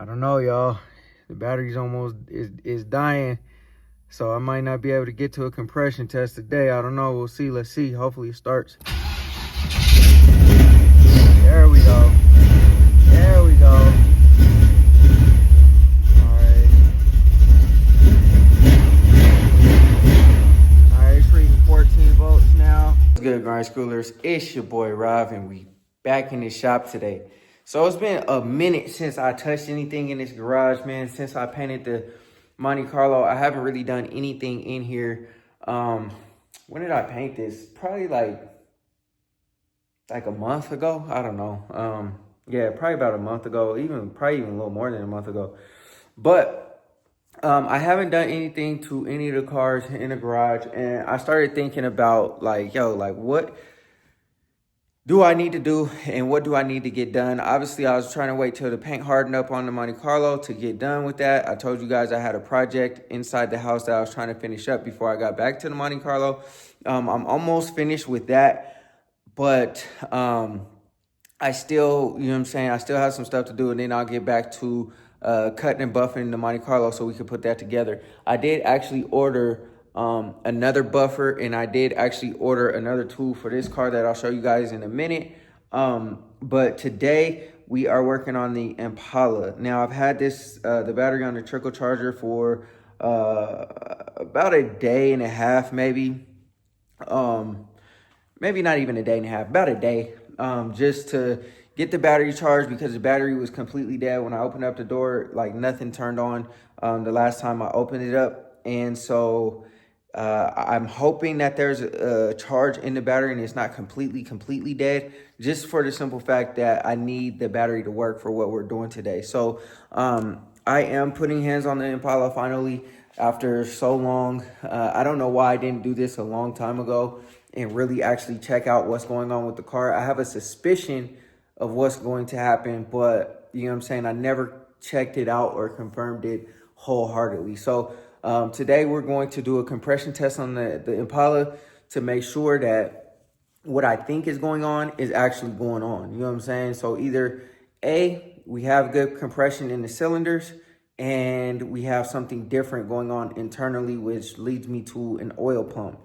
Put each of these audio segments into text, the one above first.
I don't know, y'all. The battery's almost is dying. So I might not be able to get to a compression test today. I don't know. We'll see. Let's see. Hopefully it starts. There we go. There we go. Alright. Alright, it's reading 14 volts now. What's good, grind schoolers? It's your boy Rob, and we back in the shop today. So it's been a minute since I touched anything in this garage, man. Since I painted the Monte Carlo, I haven't really done anything in here. When did I paint this? Probably like a month ago. I don't know. Yeah, probably about a month ago. Probably even a little more than a month ago. But I haven't done anything to any of the cars in the garage, and I started thinking about like, what do I need to do and what do I need to get done? Obviously, I was trying to wait till the paint hardened up on the Monte Carlo to get done with that. I told you guys I had a project inside the house that I was trying to finish up before I got back to the Monte Carlo. I'm almost finished with that, but I still, you know what I'm saying, I still have some stuff to do, and then I'll get back to cutting and buffing the Monte Carlo so we can put that together. I did actually order another buffer, and I did actually order another tool for this car that I'll show you guys in a minute. But today we are working on the Impala. Now I've had this, the battery on the trickle charger for about a day and a half, maybe. Maybe not even a day and a half, about a day, just to get the battery charged, because the battery was completely dead when I opened up the door. Like nothing turned on the last time I opened it up. And so I'm hoping that there's a charge in the battery and it's not completely dead, just for the simple fact that I need the battery to work for what we're doing today. So I am putting hands on the Impala finally after so long. I don't know why I didn't do this a long time ago and really actually check out what's going on with the car. I have a suspicion of what's going to happen, but you know what I'm saying, I never checked it out or confirmed it wholeheartedly. So today we're going to do a compression test on the Impala to make sure that what I think is going on is actually going on. You know what I'm saying? So either A, we have good compression in the cylinders, and we have something different going on internally, which leads me to an oil pump.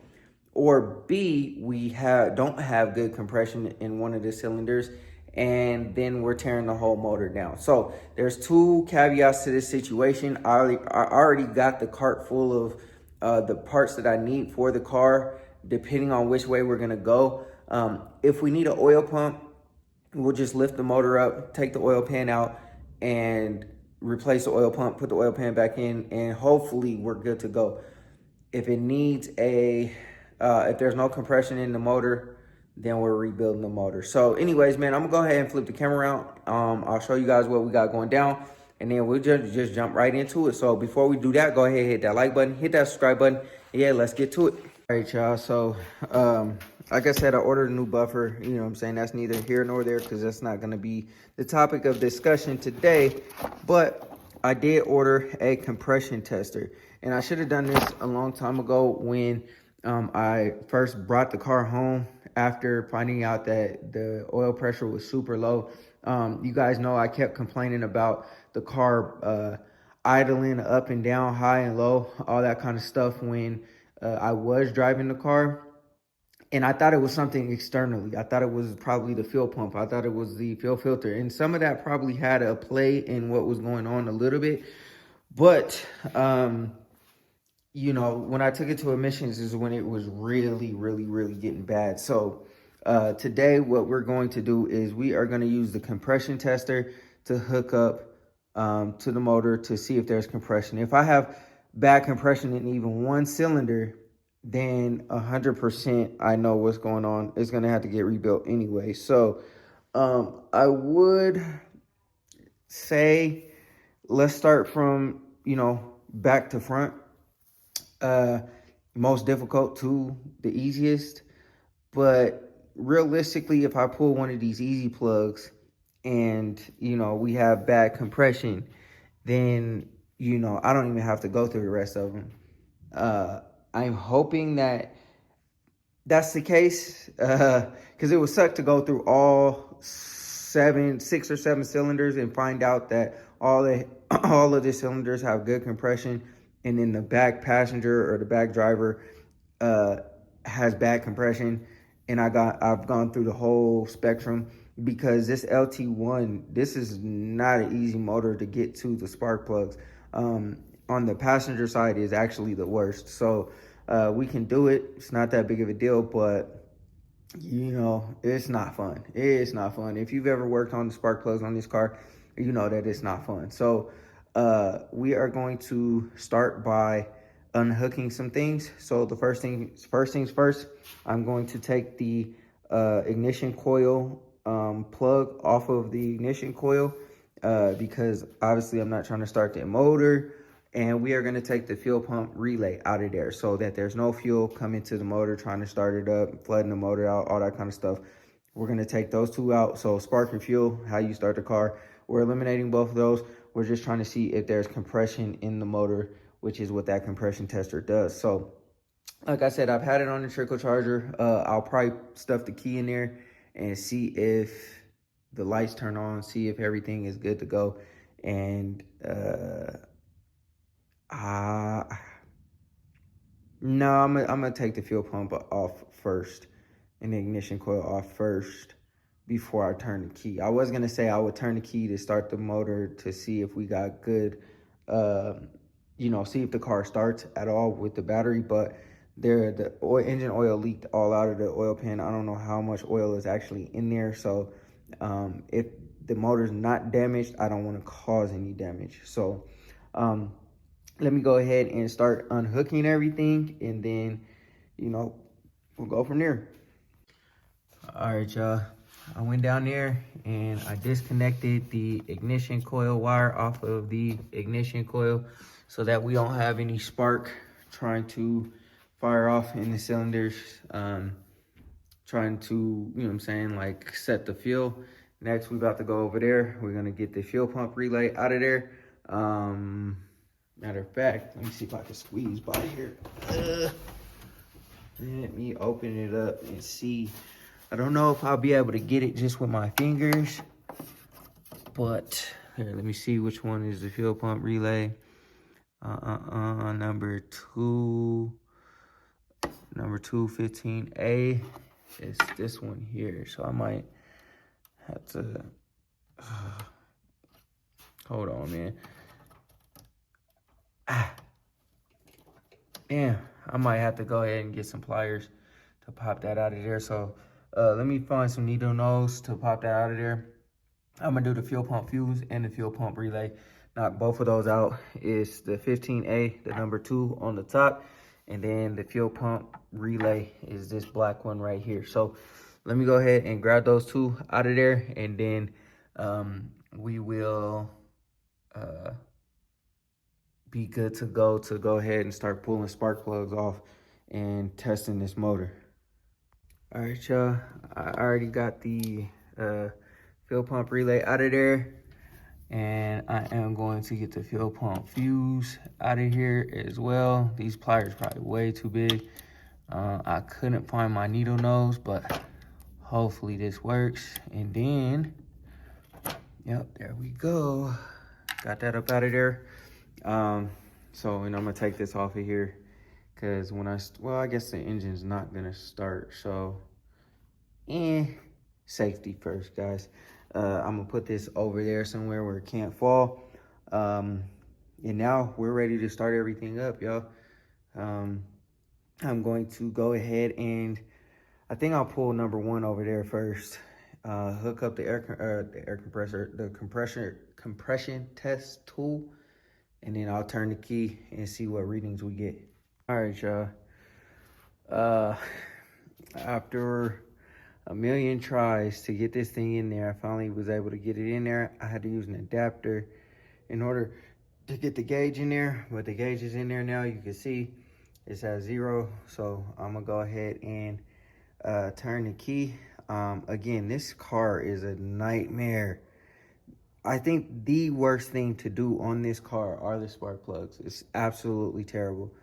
Or B, we don't have good compression in one of the cylinders, and then we're tearing the whole motor down. So there's two caveats to this situation. I already got the cart full of the parts that I need for the car, depending on which way we're gonna go. If we need an oil pump, we'll just lift the motor up, take the oil pan out, and replace the oil pump, put the oil pan back in, and hopefully we're good to go. If it needs if there's no compression in the motor, then we're rebuilding the motor. So anyways, man, I'm gonna go ahead and flip the camera around. I'll show you guys what we got going down, and then we'll just jump right into it. So before we do that, go ahead and hit that like button, hit that subscribe button. Yeah, let's get to it. All right, y'all. So like I said, I ordered a new buffer. You know what I'm saying? That's neither here nor there, because that's not gonna be the topic of discussion today. But I did order a compression tester, and I should have done this a long time ago when I first brought the car home after finding out that the oil pressure was super low. You guys know I kept complaining about the car idling up and down, high and low, all that kind of stuff when I was driving the car. And I thought it was something externally. I thought it was probably the fuel pump. I thought it was the fuel filter. And some of that probably had a play in what was going on a little bit. But you know, when I took it to emissions is when it was really getting bad. So today what we're going to do is we are going to use the compression tester to hook up to the motor to see if there's compression. If I have bad compression in even one cylinder, then 100% I know what's going on. It's going to have to get rebuilt anyway. So I would say let's start from, you know, back to front. Most difficult to the easiest, but realistically, if I pull one of these easy plugs and, you know, we have bad compression, then, you know, I don't even have to go through the rest of them. I'm hoping that that's the case, because it would suck to go through all six or seven cylinders and find out that all of the cylinders have good compression, and then the back passenger or the back driver uh, has bad compression. And I've gone through the whole spectrum, because this LT1, this is not an easy motor to get to the spark plugs. On the passenger side is actually the worst. So we can do it. It's not that big of a deal, but you know, it's not fun. It's not fun. If you've ever worked on the spark plugs on this car, you know that it's not fun. So we are going to start by unhooking some things. So the first things first, I'm going to take the ignition coil plug off of the ignition coil, because obviously I'm not trying to start the motor. And we are going to take the fuel pump relay out of there so that there's no fuel coming to the motor, trying to start it up, flooding the motor out, all that kind of stuff. We're going to take those two out. So spark and fuel, how you start the car, we're eliminating both of those. We're just trying to see if there's compression in the motor, which is what that compression tester does. So like I said, I've had it on the trickle charger. I'll probably stuff the key in there and see if the lights turn on, see if everything is good to go. And no, I'm gonna take the fuel pump off first and the ignition coil off first before I turn the key. I was gonna say I would turn the key to start the motor to see if we got good, you know, see if the car starts at all with the battery, but the engine oil leaked all out of the oil pan. I don't know how much oil is actually in there. So if the motor's not damaged, I don't want to cause any damage. So let me go ahead and start unhooking everything, and then, you know, we'll go from there. All right, y'all. I went down there and I disconnected the ignition coil wire off of the ignition coil so that we don't have any spark trying to fire off in the cylinders, trying to, you know what I'm saying, like set the fuel. Next, we about to go over there. We're gonna get the fuel pump relay out of there. Matter of fact, let me see if I can squeeze by here. Let me open it up and see. I don't know if I'll be able to get it just with my fingers, but here, let me see which one is the fuel pump relay. Number 215A is this one here. So I might have to, hold on, man. Damn, I might have to go ahead and get some pliers to pop that out of there. So let me find some needle nose to pop that out of there. I'm gonna do the fuel pump fuse and the fuel pump relay. Knock both of those out. Is the 15A, the number 2 on the top, and then the fuel pump relay is this black one right here. So let me go ahead and grab those two out of there, and then we will be good to go ahead and start pulling spark plugs off and testing this motor. All right, y'all, I already got the fuel pump relay out of there, and I am going to get the fuel pump fuse out of here as well. These pliers probably way too big. I couldn't find my needle nose, but hopefully this works. And then, yep, there we go. Got that up out of there. So, and I'm gonna take this off of here, because when I guess the engine's not gonna start. So, safety first, guys. I'm gonna put this over there somewhere where it can't fall. And now we're ready to start everything up, y'all. I'm going to go ahead and I think I'll pull number 1 over there first. Hook up the air compressor, the compression test tool, and then I'll turn the key and see what readings we get. All right, y'all. After a million tries to get this thing in there, I finally was able to get it in there. I had to use an adapter in order to get the gauge in there, but the gauge is in there now. You can see it's at 0. So I'm gonna go ahead and turn the key. Again, this car is a nightmare. I think the worst thing to do on this car are the spark plugs. It's absolutely terrible.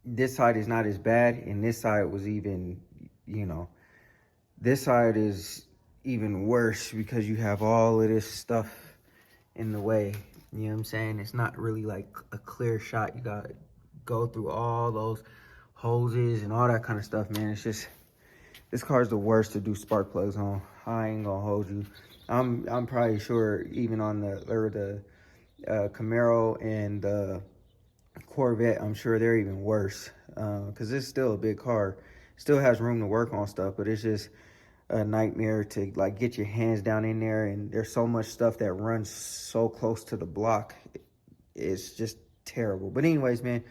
This side is not as bad, and this side was even, you know, this side is even worse because you have all of this stuff in the way. You know what I'm saying? It's not really like a clear shot. You gotta go through all those hoses and all that kind of stuff, man. It's just, this car's the worst to do spark plugs on. I ain't gonna hold you. I'm probably sure even on the Camaro and the Corvette, I'm sure they're even worse, because it's still a big car. Still has room to work on stuff, but it's just a nightmare to like get your hands down in there, and there's so much stuff that runs so close to the block. It's just terrible. But anyways, man,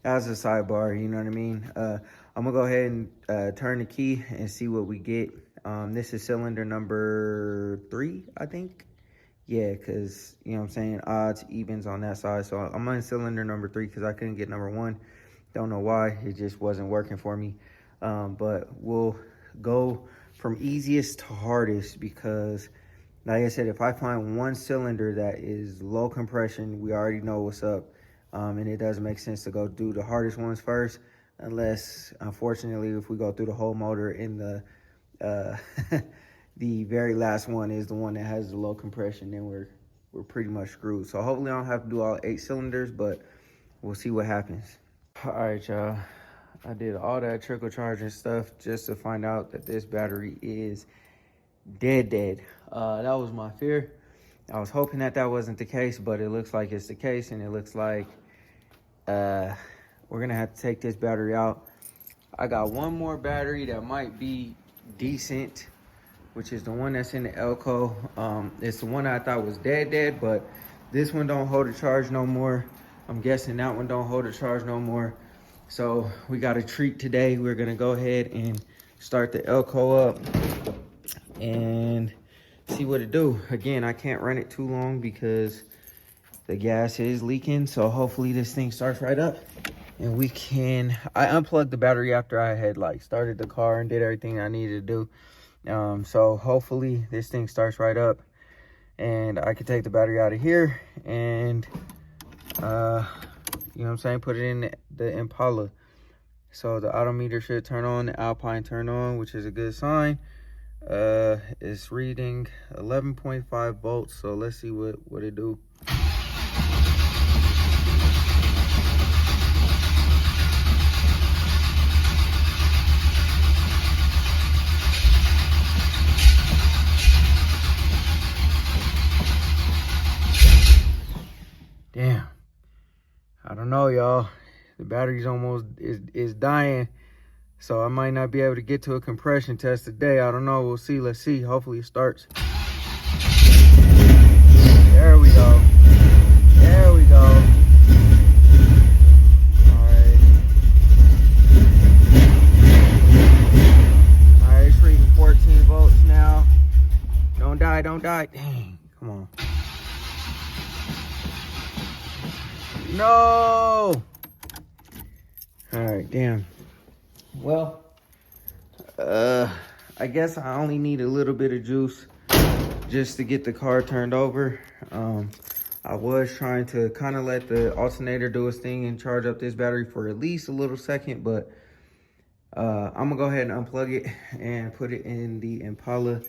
that's a sidebar, you know what I mean? I'm gonna go ahead and turn the key and see what we get. This is cylinder number 3, I think. Yeah, because, you know what I'm saying, odds, evens on that side. So I'm on cylinder number 3 because I couldn't get number 1. Don't know why. It just wasn't working for me. But we'll go from easiest to hardest because, like I said, if I find one cylinder that is low compression, we already know what's up. And it doesn't make sense to go do the hardest ones first, unless, unfortunately, if we go through the whole motor in the the very last one is the one that has the low compression, then we're pretty much screwed. So hopefully I don't have to do all 8 cylinders, but we'll see what happens. All right, y'all. I did all that trickle charge and stuff just to find out that this battery is dead. That was my fear. I was hoping that that wasn't the case, but it looks like it's the case, and it looks like we're gonna have to take this battery out. I got one more battery that might be decent, which is the one that's in the Elko. It's the one I thought was dead, but this one don't hold a charge no more. I'm guessing that one don't hold a charge no more. So we got a treat today. We're gonna go ahead and start the Elko up and see what it do. Again, I can't run it too long because the gas is leaking. So hopefully this thing starts right up and we can, I unplugged the battery after I had like started the car and did everything I needed to do. So hopefully this thing starts right up and I can take the battery out of here and, you know what I'm saying, put it in the Impala. So the odometer should turn on, the Alpine turn on, which is a good sign. It's reading 11.5 volts. So let's see what it do. Damn, I don't know, y'all. The battery's almost is dying, so I might not be able to get to a compression test today. I don't know. We'll see. Let's see. Hopefully it starts. There we go. There we go. All right. All right, it's reading 14 volts now. Don't die. Don't die. Dang. Come on. No. All right, damn. Well, I guess I only need a little bit of juice just to get the car turned over. I was trying to kind of let the alternator do its thing and charge up this battery for at least a little second, but I'm gonna go ahead and unplug it and put it in the Impala,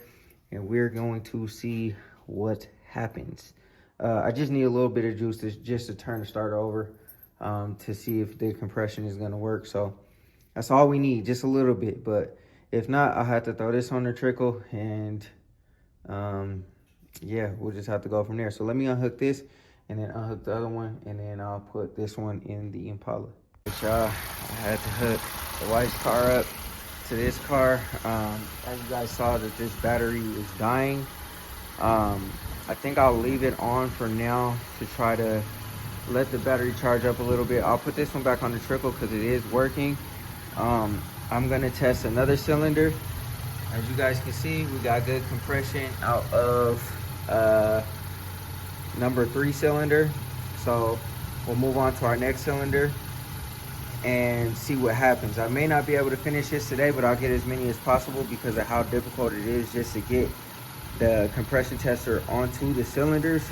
and we're going to see what happens. I just need a little bit of juice just to turn the starter over, to see if the compression is gonna work. So that's all we need, just a little bit. But if not, I'll have to throw this on the trickle, and yeah, we'll just have to go from there. So let me unhook this and then unhook the other one, and then I'll put this one in the Impala. Y'all, I had to hook the wife's car up to this car. As you guys saw, that this battery is dying. I think I'll leave it on for now to try to let the battery charge up a little bit. I'll put this one back on the trickle because it is working. I'm gonna test another cylinder. As you guys can see, we got good compression out of number 3 cylinder. So we'll move on to our next cylinder and see what happens. I may not be able to finish this today, but I'll get as many as possible because of how difficult it is just to get the compression tester onto the cylinders.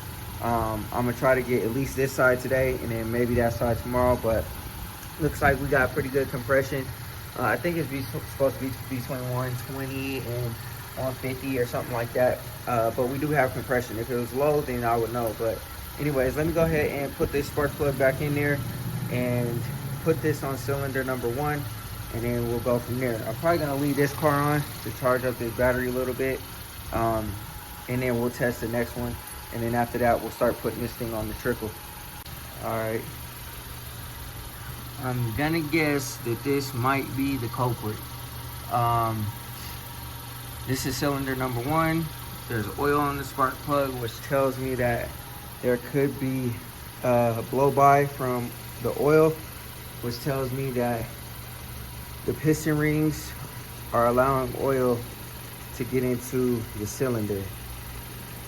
I'm gonna try to get at least this side today and then maybe that side tomorrow, but looks like we got pretty good compression. I think it's supposed to be between 120 and 150 or something like that. But we do have compression. If it was low, then I would know. But anyways, let me go ahead and put this spark plug back in there and put this on cylinder number 1, and then we'll go from there. I'm probably gonna leave this car on to charge up this battery a little bit, and then we'll test the next one, and then after that we'll start putting this thing on the trickle. All right, I'm gonna guess that this might be the culprit. This is cylinder number 1. There's oil on the spark plug, which tells me that there could be blow by from the oil, which tells me that the piston rings are allowing oil to get into the cylinder.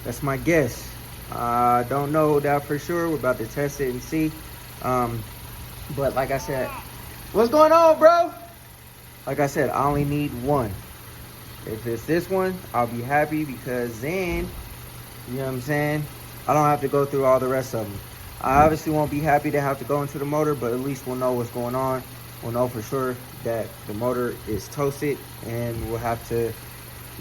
That's my guess. I don't know that for sure. We're about to test it and see. But like I said, what's going on, bro? Like I said, I only need one. If it's this one, I'll be happy, because then, you know what I'm saying, I don't have to go through all the rest of them. I obviously won't be happy to have to go into the motor, but at least we'll know what's going on. We'll know for sure that the motor is toasted, and we'll have to, you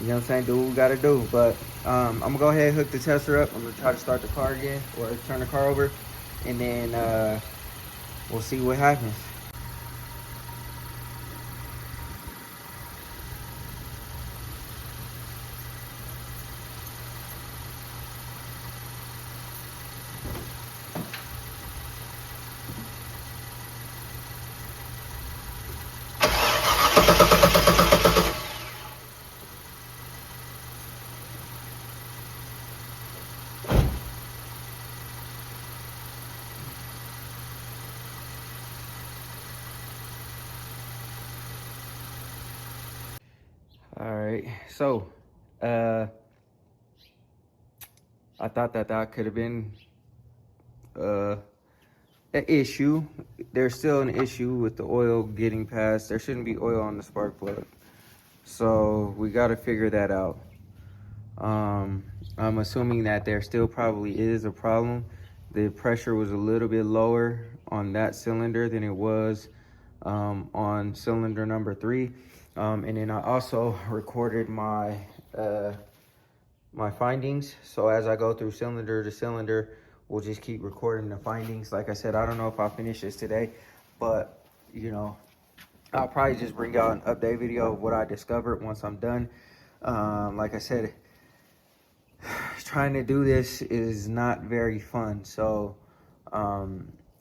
know what I'm saying, do what we gotta do. But I'm gonna go ahead and hook the tester up. I'm gonna try to start the car again, or turn the car over, and then we'll see what happens. All right, so I thought that could have been an issue. There's still an issue with the oil getting past. There shouldn't be oil on the spark plug, so we got to figure that out. I'm assuming that there still probably is a problem. The pressure was a little bit lower on that cylinder than it was on cylinder number 3. And then I also recorded my my findings. So as I go through cylinder to cylinder, we'll just keep recording the findings. Like I said, I don't know if I'll finish this today, but you know, I'll probably just bring out an update video of what I discovered once I'm done. Like I said, trying to do this is not very fun. So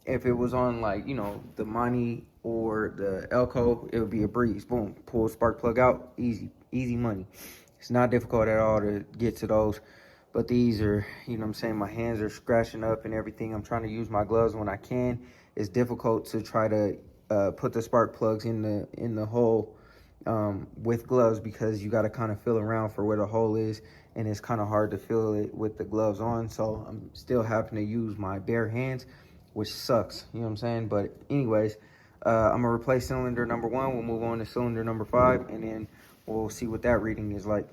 if it was on, like, you know, the Money or the Elko, it would be a breeze. Boom, pull spark plug out, easy money. It's not difficult at all to get to those. But these are, you know what I'm saying, my hands are scratching up and everything. I'm trying to use my gloves when I can. It's difficult to try to put the spark plugs in the hole with gloves, because you got to kind of feel around for where the hole is, and it's kind of hard to feel it with the gloves on. So I'm still having to use my bare hands, which sucks, you know what I'm saying? But anyways, I'm gonna replace cylinder number 1. We'll move on to cylinder number 5, and then we'll see what that reading is like.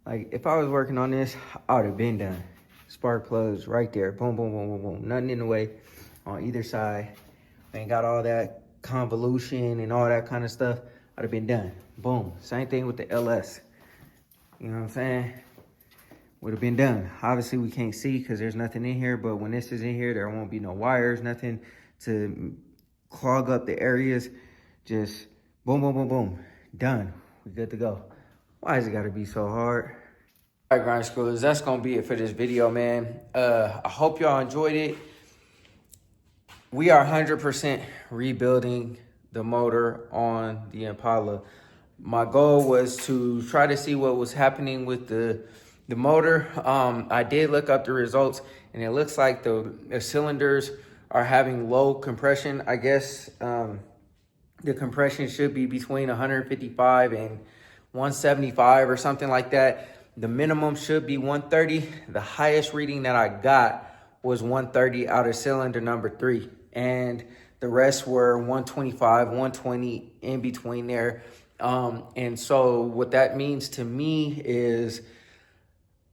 Like, if I was working on this, I would have been done. Spark plugs right there, boom, boom, boom, boom, boom. Nothing in the way on either side. Ain't got all that convolution and all that kind of stuff. I'd have been done. Boom. Same thing with the LS. You know what I'm saying? Would have been done. Obviously, we can't see because there's nothing in here, but when this is in here, there won't be no wires, nothing to clog up the areas. Just boom, boom, boom, boom. Done. We good to go. Why is it gotta be so hard? All right, grind schoolers, that's gonna be it for this video, man. I hope y'all enjoyed it. We are 100% rebuilding the motor on the Impala. My goal was to try to see what was happening with the motor. I did look up the results, and it looks like the cylinders are having low compression. I guess the compression should be between 155 and 175 or something like that. The minimum should be 130. The highest reading that I got was 130 out of cylinder number 3. And the rest were 125, 120 in between there. And so what that means to me is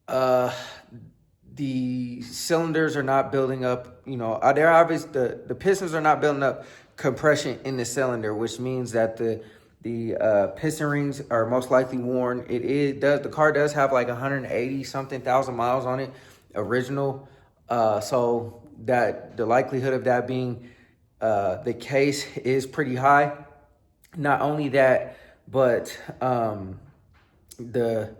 the cylinders are not building up, you know, they're obvious, the pistons are not building up compression in the cylinder, which means that the The piston rings are most likely worn. The car does have like 180 something thousand miles on it, original. So that the likelihood of that being the case is pretty high. Not only that, but the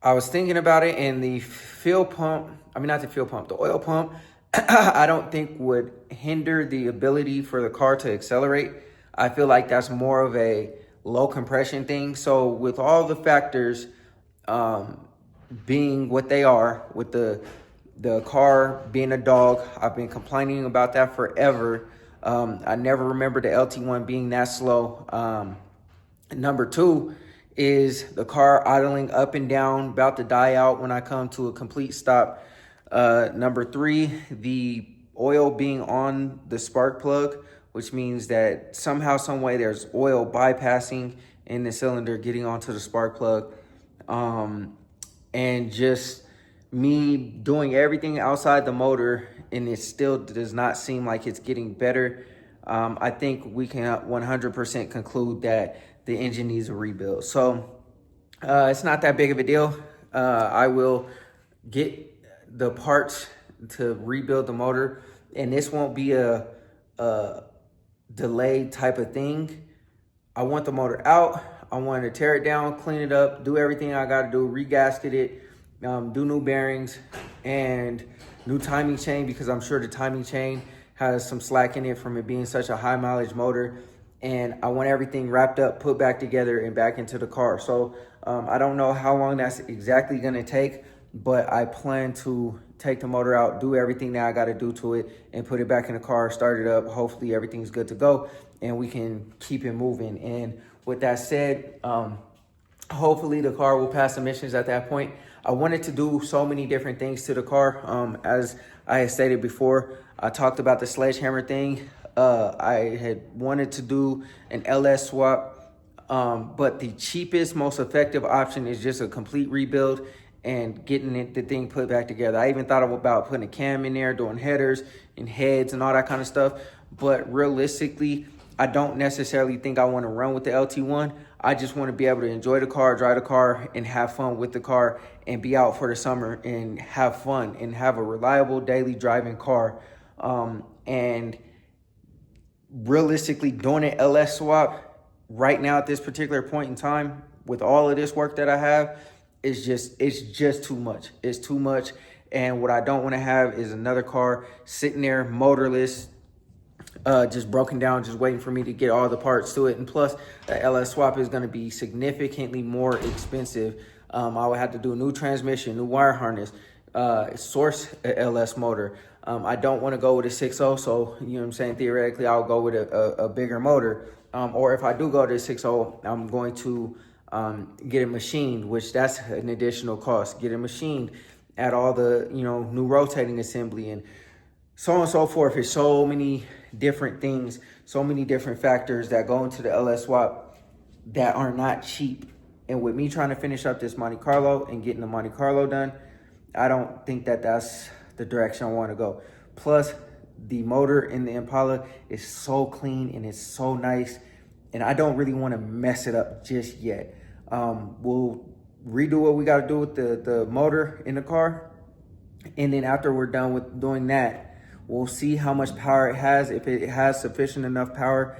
I was thinking about it, and the fuel pump, I mean, not the fuel pump, the oil pump, I don't think would hinder the ability for the car to accelerate. I feel like that's more of a low compression thing. So with all the factors being what they are, with the car being a dog, I've been complaining about that forever. I never remember the LT1 being that slow. Number two is the car idling up and down, about to die out when I come to a complete stop. Number three, the oil being on the spark plug, which means that somehow, some way, there's oil bypassing in the cylinder, getting onto the spark plug. And just me doing everything outside the motor, and it still does not seem like it's getting better. I think we can 100% conclude that the engine needs a rebuild. So it's not that big of a deal. I will get the parts to rebuild the motor, and this won't be a delayed type of thing. I want the motor out. I want to tear it down, clean it up, do everything I got to do, re-gasket it, do new bearings and new timing chain, because I'm sure the timing chain has some slack in it from it being such a high mileage motor. And I want everything wrapped up, put back together, and back into the car. So I don't know how long that's exactly going to take, but I plan to take the motor out, do everything that I got to do to it, and put it back in the car, start it up. Hopefully everything's good to go, and we can keep it moving. And with that said, hopefully the car will pass emissions at that point. I wanted to do so many different things to the car. As I had stated before, I talked about the sledgehammer thing. I had wanted to do an LS swap, but the cheapest, most effective option is just a complete rebuild and getting the thing put back together. I even thought about putting a cam in there, doing headers and heads and all that kind of stuff. But realistically, I don't necessarily think I want to run with the LT1. I just want to be able to enjoy the car, drive the car, and have fun with the car, and be out for the summer and have fun and have a reliable daily driving car. And realistically, doing an LS swap right now at this particular point in time, with all of this work that I have, it's just too much. It's too much. And what I don't want to have is another car sitting there motorless, just broken down, just waiting for me to get all the parts to it. And plus, the LS swap is going to be significantly more expensive. I would have to do a new transmission, new wire harness, source a LS motor. I don't want to go with a 6.0, so you know what I'm saying, theoretically I'll go with a bigger motor. Or if I do go to a 6.0, I'm going to get it machined, which that's an additional cost. Get it machined, add all the new rotating assembly and so on and so forth. There's so many different things, so many different factors that go into the LS swap that are not cheap. And with me trying to finish up this Monte Carlo and getting the Monte Carlo done, I don't think that that's the direction I want to go. Plus, the motor in the Impala is so clean and it's so nice, and I don't really want to mess it up just yet. We'll redo what we got to do with the motor in the car, and then after we're done with doing that, we'll see how much power it has. If it has sufficient enough power,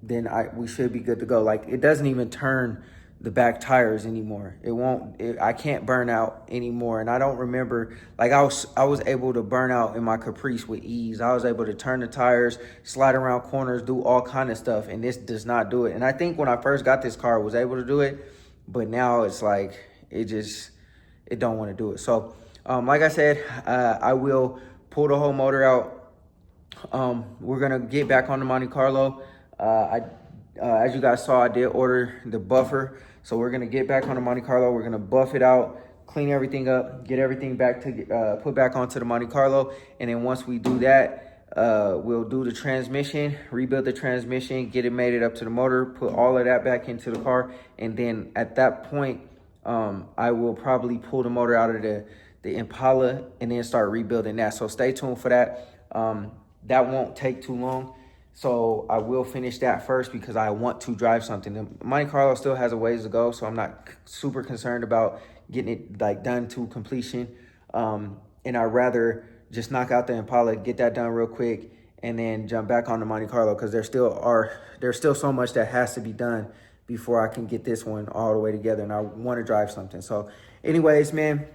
then we should be good to go. Like, it doesn't even turn the back tires anymore. I can't burn out anymore. And I don't remember, like, I was able to burn out in my Caprice with ease. I was able to turn the tires, slide around corners, do all kind of stuff, and this does not do it. And I think when I first got this car, I was able to do it, but now it's like it don't want to do it. So like I said, I will pull the whole motor out. We're gonna get back on the Monte Carlo. As you guys saw, I did order the buffer. So we're gonna get back on the Monte Carlo. We're gonna buff it out, clean everything up, get everything back to put back onto the Monte Carlo. And then once we do that, we'll do the transmission, rebuild the transmission, get it mated up to the motor, put all of that back into the car. And then at that point, I will probably pull the motor out of the Impala and then start rebuilding that. So stay tuned for that. That won't take too long. So I will finish that first because I want to drive something. The Monte Carlo still has a ways to go, so I'm not super concerned about getting it like done to completion. And I'd rather just knock out the Impala, get that done real quick, and then jump back on the Monte Carlo because there's still so much that has to be done before I can get this one all the way together, and I want to drive something. So anyways, man,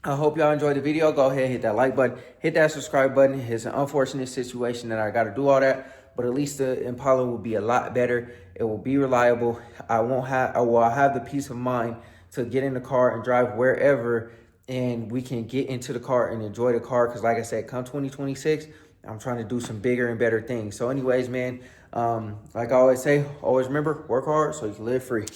I hope y'all enjoyed the video. Go ahead, hit that like button, hit that subscribe button. It's an unfortunate situation that I got to do all that, but at least the Impala will be a lot better. It will be reliable. I'll have the peace of mind to get in the car and drive wherever, and we can get into the car and enjoy the car. Because like I said, come 2026, I'm trying to do some bigger and better things. So anyways, man, like I always say, always remember, work hard so you can live free.